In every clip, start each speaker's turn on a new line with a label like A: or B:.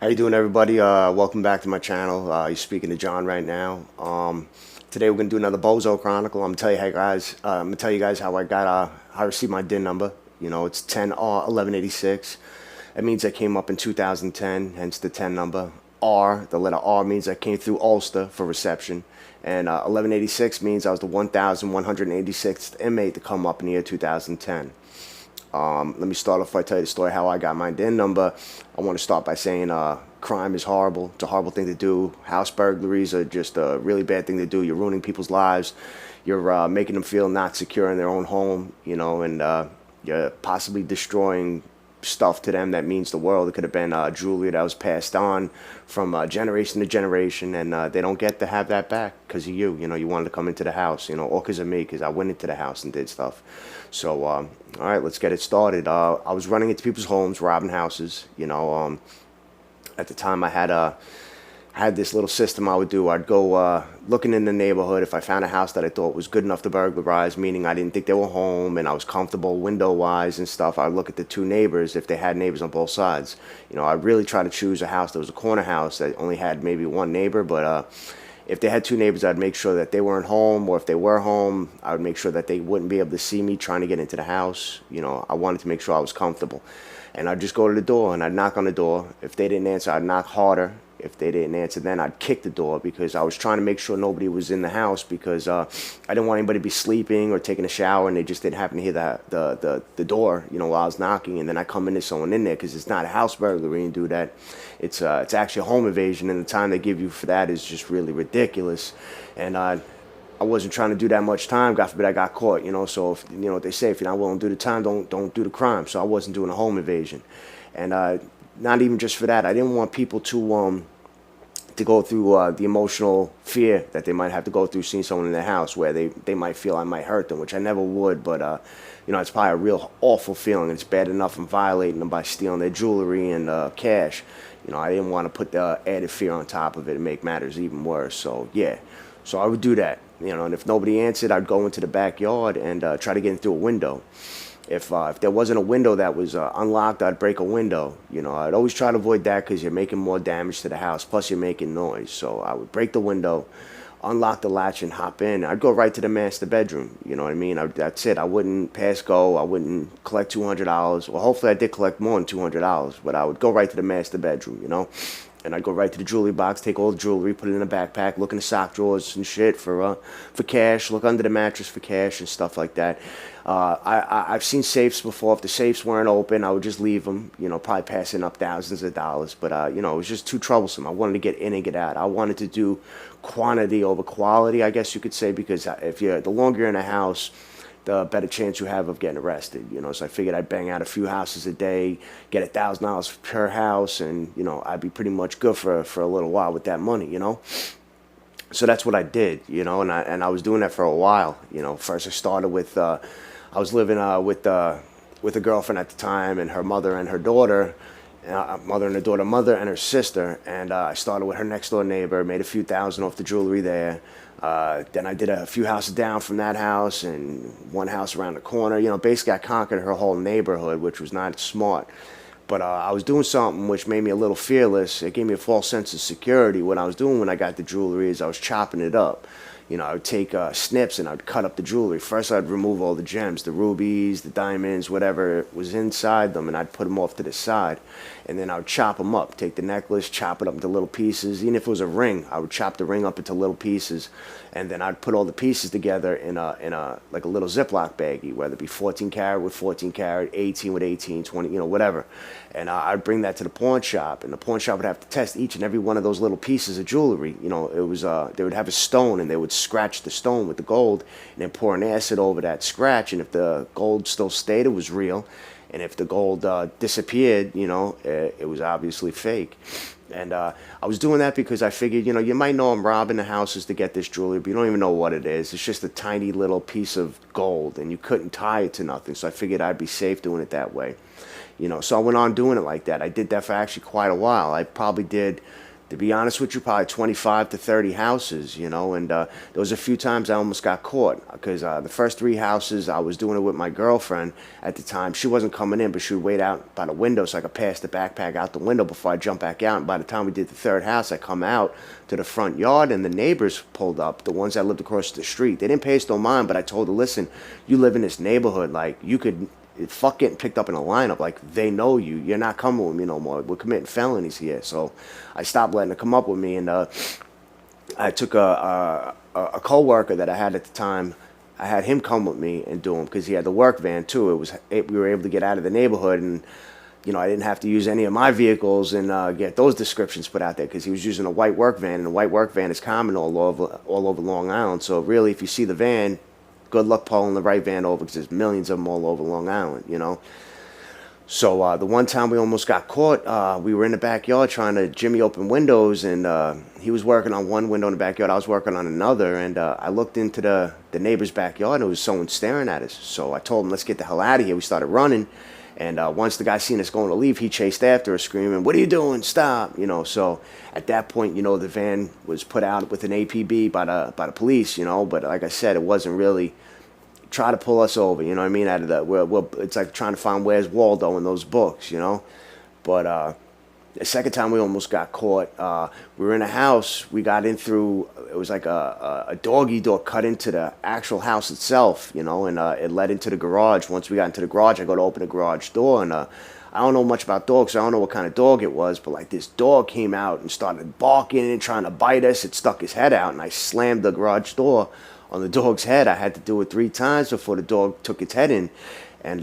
A: How you doing, everybody? Welcome back to my channel. You're speaking to John right now. Today we're gonna do another Bozo Chronicle. I'm gonna tell you, hey guys, I'm gonna tell you guys how I received my DIN number. You know, it's 10R1186. That means I came up in 2010, hence the 10 number. R, the letter R means I came through Ulster for reception, and 1186 means I was the 1,186th inmate to come up in the year 2010. Let me start off by telling you the story how I got my DIN number. I want to start by saying crime is horrible. It's a horrible thing to do. House burglaries are just a really bad thing to do. You're ruining people's lives. You're making them feel not secure in their own home, you know, and you're possibly destroying stuff to them that means the world. It could have been jewelry that was passed on from generation to generation, and they don't get to have that back because of you. You know, you wanted to come into the house, you know, or because of me, because I went into the house and did stuff. So, all right, let's get it started. I was running into people's homes, robbing houses. You know, at the time I had this little system I would do. I'd go looking in the neighborhood. If I found a house that I thought was good enough to burglarize, meaning I didn't think they were home and I was comfortable window-wise and stuff, I'd look at the two neighbors if they had neighbors on both sides. You know, I really try to choose a house that was a corner house that only had maybe one neighbor, but if they had two neighbors, I'd make sure that they weren't home, or if they were home, I would make sure that they wouldn't be able to see me trying to get into the house. You know, I wanted to make sure I was comfortable. And I'd just go to the door and I'd knock on the door. If they didn't answer, I'd knock harder. If they didn't answer, then I'd kick the door, because I was trying to make sure nobody was in the house, because I didn't want anybody to be sleeping or taking a shower and they just didn't happen to hear the door, you know, while I was knocking, and then I come in, there's someone in there, because it's not a house burglary and do that. It's actually a home invasion, and the time they give you for that is just really ridiculous. And I wasn't trying to do that much time. God forbid I got caught, you know. So if, you know what they say, if you're not willing to do the time, don't do the crime. So I wasn't doing a home invasion, and not even just for that. I didn't want people to go through the emotional fear that they might have to go through seeing someone in their house, where they might feel I might hurt them, which I never would. But you know, it's probably a real awful feeling. It's bad enough I'm violating them by stealing their jewelry and cash. You know, I didn't want to put the added fear on top of it and make matters even worse. So yeah, so I would do that. You know, and if nobody answered, I'd go into the backyard and try to get in through a window. If there wasn't a window that was unlocked, I'd break a window. You know, I'd always try to avoid that, because you're making more damage to the house, plus you're making noise. So I would break the window, unlock the latch, and hop in. I'd go right to the master bedroom. You know what I mean? That's it. I wouldn't pass go. I wouldn't collect $200. Well, hopefully I did collect more than $200, but I would go right to the master bedroom, you know? And I'd go right to the jewelry box, take all the jewelry, put it in a backpack, look in the sock drawers and shit for cash, look under the mattress for cash and stuff like that. I've seen safes before. If the safes weren't open, I would just leave them, you know, probably passing up thousands of dollars. But, you know, it was just too troublesome. I wanted to get in and get out. I wanted to do quantity over quality, I guess you could say, because the longer you're in a house, the better chance you have of getting arrested, you know. So I figured I'd bang out a few houses a day, get $1,000 per house, and, you know, I'd be pretty much good for a little while with that money, you know. So that's what I did, you know, and I was doing that for a while, you know. First I started with I was living with a girlfriend at the time, and her mother and her daughter. Mother and her daughter, mother and her sister, and I started with her next door neighbor, made a few thousand off the jewelry there. Then I did a few houses down from that house and one house around the corner. You know, basically I conquered her whole neighborhood, which was not smart. But I was doing something which made me a little fearless. It gave me a false sense of security. What I was doing when I got the jewelry is I was chopping it up. You know, I would take snips and I'd cut up the jewelry. First, I'd remove all the gems, the rubies, the diamonds, whatever was inside them, and I'd put them off to the side. And then I would chop them up, take the necklace, chop it up into little pieces. Even if it was a ring, I would chop the ring up into little pieces. And then I'd put all the pieces together in a like a little Ziploc baggie, whether it be 14 karat with 14 karat, 18 with 18, 20, you know, whatever. And I'd bring that to the pawn shop, and the pawn shop would have to test each and every one of those little pieces of jewelry. You know, it was they would have a stone, and they would scratch the stone with the gold, and then pour an acid over that scratch. And if the gold still stayed, it was real. And if the gold disappeared, you know, it was obviously fake. And I was doing that because I figured, you know, you might know I'm robbing the houses to get this jewelry, but you don't even know what it is. It's just a tiny little piece of gold, and you couldn't tie it to nothing. So I figured I'd be safe doing it that way. You know, so I went on doing it like that. I did that for actually quite a while. I probably did to be honest with you, probably 25 to 30 houses, you know, and there was a few times I almost got caught because the first 3 houses, I was doing it with my girlfriend at the time. She wasn't coming in, but she would wait out by the window so I could pass the backpack out the window before I jump back out. And by the time we did the third house, I come out to the front yard and the neighbors pulled up, the ones that lived across the street. They didn't pay us no mind, but I told her, listen, you live in this neighborhood, like you could fuck getting picked up in a lineup. Like, they know you. You're not coming with me no more. We're committing felonies here. So I stopped letting her come up with me, and I took a co-worker that I had at the time. I had him come with me and do them because he had the work van too. We were able to get out of the neighborhood, and you know, I didn't have to use any of my vehicles and get those descriptions put out there because he was using a white work van, and a white work van is common all over Long Island. So really, if you see the van, good luck pulling the right van over because there's millions of them all over Long Island, you know. So the one time we almost got caught, we were in the backyard trying to jimmy open windows, and he was working on one window in the backyard, I was working on another, and I looked into the neighbor's backyard, and there was someone staring at us. So I told him, let's get the hell out of here. We started running, and once the guy seen us going to leave, he chased after us screaming, what are you doing? Stop, you know. So at that point, you know, the van was put out with an APB by the police, you know, but like I said, it wasn't really try to pull us over, you know what I mean, out of the, it's like trying to find Where's Waldo in those books, you know. But the second time we almost got caught, we were in a house, we got in through, it was like a doggy door cut into the actual house itself, you know, and it led into the garage. Once we got into the garage, I go to open the garage door, and I don't know much about dogs, so I don't know what kind of dog it was, but like this dog came out and started barking and trying to bite us. It stuck his head out, and I slammed the garage door on the dog's head. I had to do it 3 times before the dog took its head in, and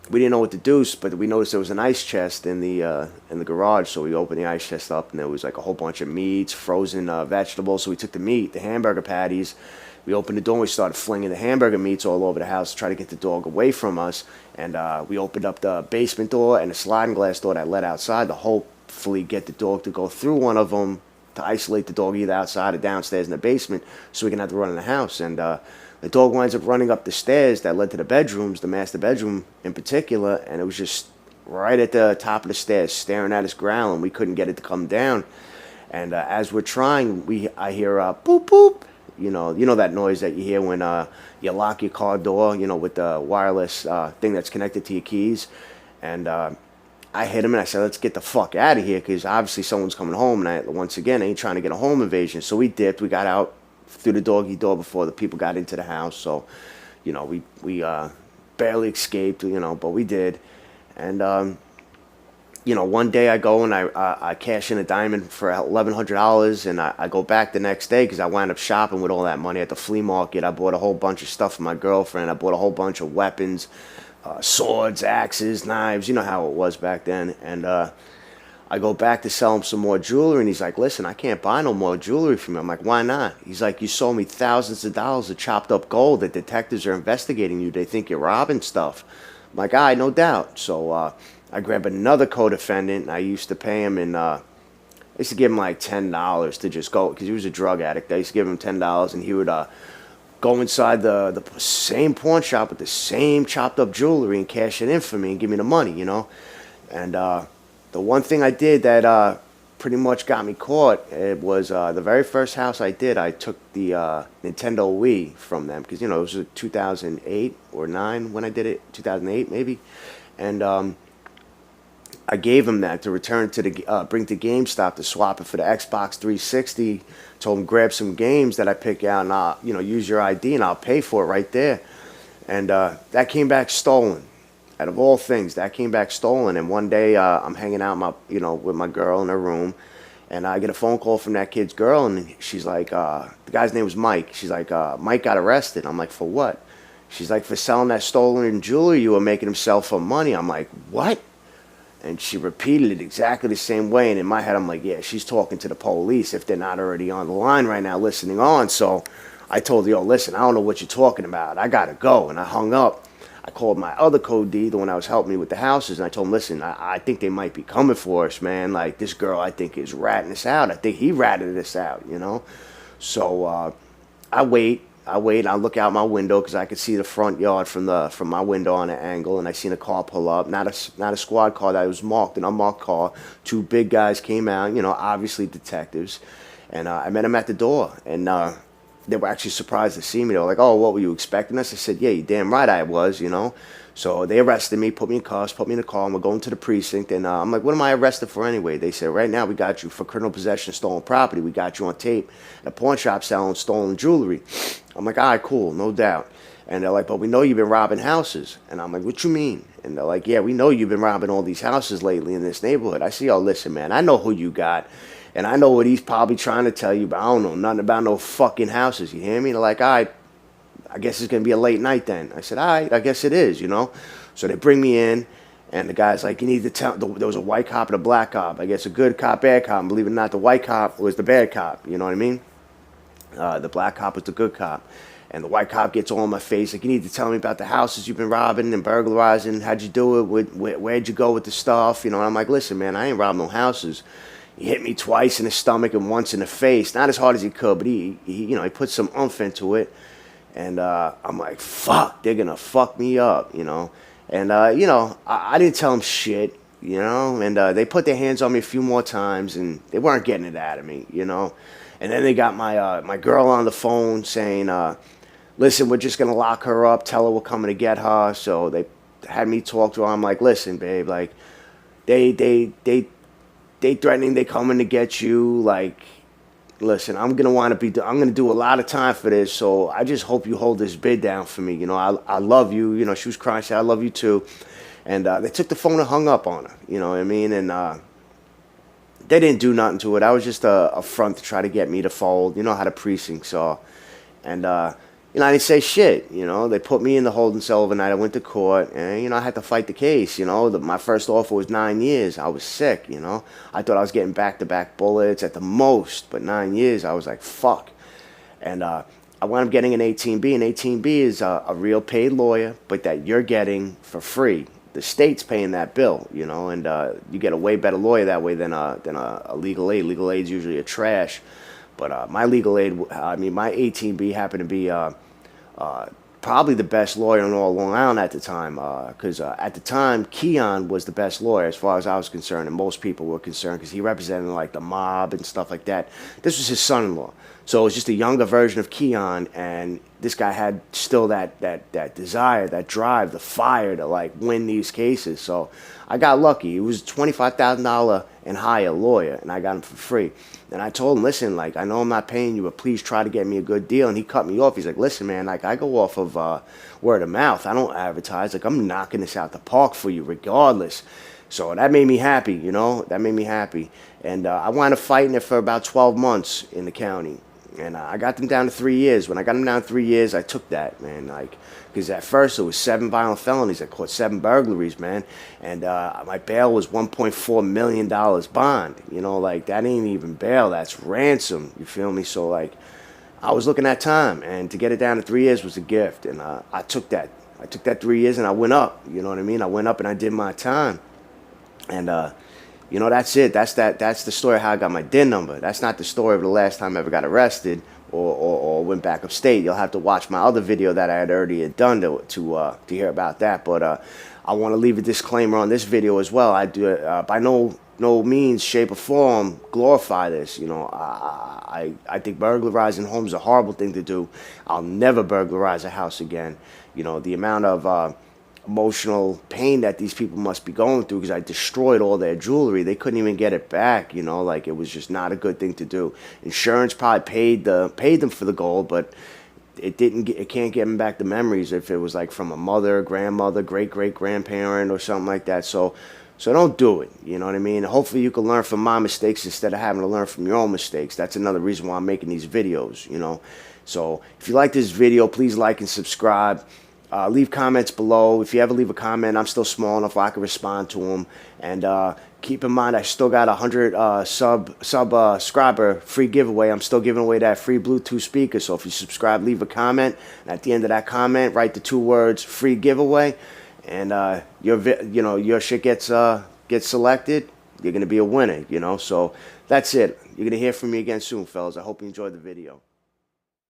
A: we didn't know what to do, but we noticed there was an ice chest in the garage, so we opened the ice chest up, and there was like a whole bunch of meats, frozen vegetables. So we took the meat, the hamburger patties, we opened the door, and we started flinging the hamburger meats all over the house to try to get the dog away from us, and we opened up the basement door and the sliding glass door that led outside to hopefully get the dog to go through one of them to isolate the dog either outside or downstairs in the basement so we can have to run in the house. And the dog winds up running up the stairs that led to the bedrooms, the master bedroom in particular, and it was just right at the top of the stairs staring at us growling. We couldn't get it to come down. And as we're trying, I hear boop boop. You know that noise that you hear when you lock your car door, you know, with the wireless thing that's connected to your keys. And I hit him and I said, let's get the fuck out of here, because obviously someone's coming home, and once again, I ain't trying to get a home invasion. So we dipped. We got out through the doggy door before the people got into the house. So, you know, we barely escaped, you know, but we did. And, you know, one day I go and I cash in a diamond for $1,100, and I go back the next day because I wound up shopping with all that money at the flea market. I bought a whole bunch of stuff for my girlfriend. I bought a whole bunch of weapons. Swords, axes, knives, you know how it was back then. And I go back to sell him some more jewelry, and he's like, listen, I can't buy no more jewelry from you. I'm like, why not? He's like, you sold me thousands of dollars of chopped up gold. The detectives are investigating you. They think you're robbing stuff. I'm like, all right, no doubt. So I grab another co-defendant, and I used to pay him, and I used to give him like $10 to just go, because he was a drug addict. I used to give him $10, and he would go inside the same pawn shop with the same chopped up jewelry and cash it in for me and give me the money, you know. And the one thing I did that pretty much got me caught, it was the very first house I did, I took the Nintendo Wii from them, because, you know, it was 2008 or 9 when I did it, 2008 maybe. And I gave him that to return to the bring to GameStop to swap it for the Xbox 360. Told him grab some games that I pick out, and I'll, you know, use your ID and I'll pay for it right there. And that came back stolen. Out of all things, that came back stolen. And one day I'm hanging out with my girl in her room, and I get a phone call from that kid's girl, and she's like, the guy's name was Mike. She's like, Mike got arrested. I'm like, for what? She's like, for selling that stolen jewelry you were making him sell for money. I'm like, what? And she repeated it exactly the same way. And in my head, I'm like, yeah, she's talking to the police if they're not already on the line right now listening on. So I told her, yo, listen, I don't know what you're talking about. I got to go. And I hung up. I called my other co-D, the one that was helping me with the houses, and I told him, listen, I think they might be coming for us, man. Like, this girl, I think, is ratting us out. I think he ratted us out, you know. So I wait. wait. I look out my window because I could see the front yard from my window on an angle, and I seen a car pull up. Not a squad car. That was marked, an unmarked car. Two big guys came out. You know, obviously detectives, and I met them at the door, and they were actually surprised to see me. They were like, "Oh, what were you expecting us?" I said, "Yeah, you damn right I was." You know. So they arrested me, put me in cuffs, put me in the car, and we're going to the precinct. And I'm like, what am I arrested for anyway? They said, right now we got you for criminal possession of stolen property. We got you on tape at a pawn shop selling stolen jewelry. I'm like, all right, cool, no doubt. And they're like, but we know you've been robbing houses. And I'm like, what you mean? And they're like, yeah, we know you've been robbing all these houses lately in this neighborhood. I say, oh, listen, man, I know who you got. And I know what he's probably trying to tell you, but I don't know nothing about no fucking houses. You hear me? They're like, all right, I guess it's going to be a late night then. I said, all right, I guess it is, you know. So they bring me in, and the guy's like, you need to tell, there was a white cop and a black cop. I guess a good cop, bad cop. And believe it or not, the white cop was the bad cop, you know what I mean? The black cop was the good cop. And the white cop gets all in my face, like, you need to tell me about the houses you've been robbing and burglarizing. How'd you do it? Where'd you go with the stuff? You know, and I'm like, listen, man, I ain't robbed no houses. He hit me twice in the stomach and once in the face. Not as hard as he could, but he you know, he put some oomph into it. And I'm like, fuck, they're going to fuck me up, you know. And, you know, I didn't tell them shit, you know. And they put their hands on me a few more times, and they weren't getting it out of me, you know. And then they got my girl on the phone saying, listen, we're just going to lock her up, tell her we're coming to get her. So they had me talk to her. I'm like, listen, babe, like, they threatening they coming to get you, like, listen, I'm gonna do a lot of time for this, so I just hope you hold this bid down for me. You know, I love you. You know, she was crying, she said, I love you too. And they took the phone and hung up on her. You know what I mean? And they didn't do nothing to it. I was just a front to try to get me to fold. You know how the precincts are. And you know, I didn't say shit. You know, they put me in the holding cell overnight. I went to court, and you know, I had to fight the case. You know, my first offer was 9 years. I was sick. You know, I thought I was getting back-to-back bullets at the most, but 9 years, I was like, fuck. And I wound up getting an 18B. An 18B is a real paid lawyer, but that you're getting for free. The state's paying that bill, you know, and you get a way better lawyer that way than a legal aid. Legal aid's usually a trash. But my legal aid, I mean, my 18B happened to be probably the best lawyer in all Long Island at the time, because at the time, Keon was the best lawyer as far as I was concerned, and most people were concerned because he represented like the mob and stuff like that. This was his son-in-law, so it was just a younger version of Keon, and this guy had still that desire, that drive, the fire to like win these cases. So I got lucky. He was a $25,000 and higher lawyer, and I got him for free. And I told him, listen, like, I know I'm not paying you, but please try to get me a good deal. And he cut me off. He's like, listen, man, like, I go off of word of mouth. I don't advertise. Like, I'm knocking this out the park for you regardless. So that made me happy, you know. That made me happy. And I wound up fighting it for about 12 months in the county. And I got them down to 3 years. When I got them down to 3 years, I took that, man. Like, because at first it was 7 violent felonies. I caught 7 burglaries, man. And my bail was $1.4 million bond. You know, like, that ain't even bail. That's ransom. You feel me? So, like, I was looking at time. And to get it down to 3 years was a gift. And I took that. I took that 3 years and I went up. You know what I mean? I went up and I did my time. And, you know, that's it. That's the story of how I got my DIN number. That's not the story of the last time I ever got arrested or went back upstate. You'll have to watch my other video that I had already done to hear about that. But I want to leave a disclaimer on this video as well. I do by no means, shape, or form glorify this. You know, I think burglarizing homes is a horrible thing to do. I'll never burglarize a house again. You know, the amount of emotional pain that these people must be going through, because I destroyed all their jewelry. They couldn't even get it back, you know, like, it was just not a good thing to do. Insurance probably paid them for the gold, but it can't get them back the memories if it was like from a mother, grandmother, great-great-grandparent or something like that. So don't do it, you know what I mean? Hopefully you can learn from my mistakes instead of having to learn from your own mistakes. That's another reason why I'm making these videos, you know. So if you like this video, please like and subscribe. Leave comments below. If you ever leave a comment, I'm still small enough where I can respond to them. And keep in mind, I still got 100 subscriber free giveaway. I'm still giving away that free Bluetooth speaker. So if you subscribe, leave a comment. And at the end of that comment, write the 2 words "free giveaway," and your shit gets selected. You're gonna be a winner. You know. So that's it. You're gonna hear from me again soon, fellas. I hope you enjoyed the video.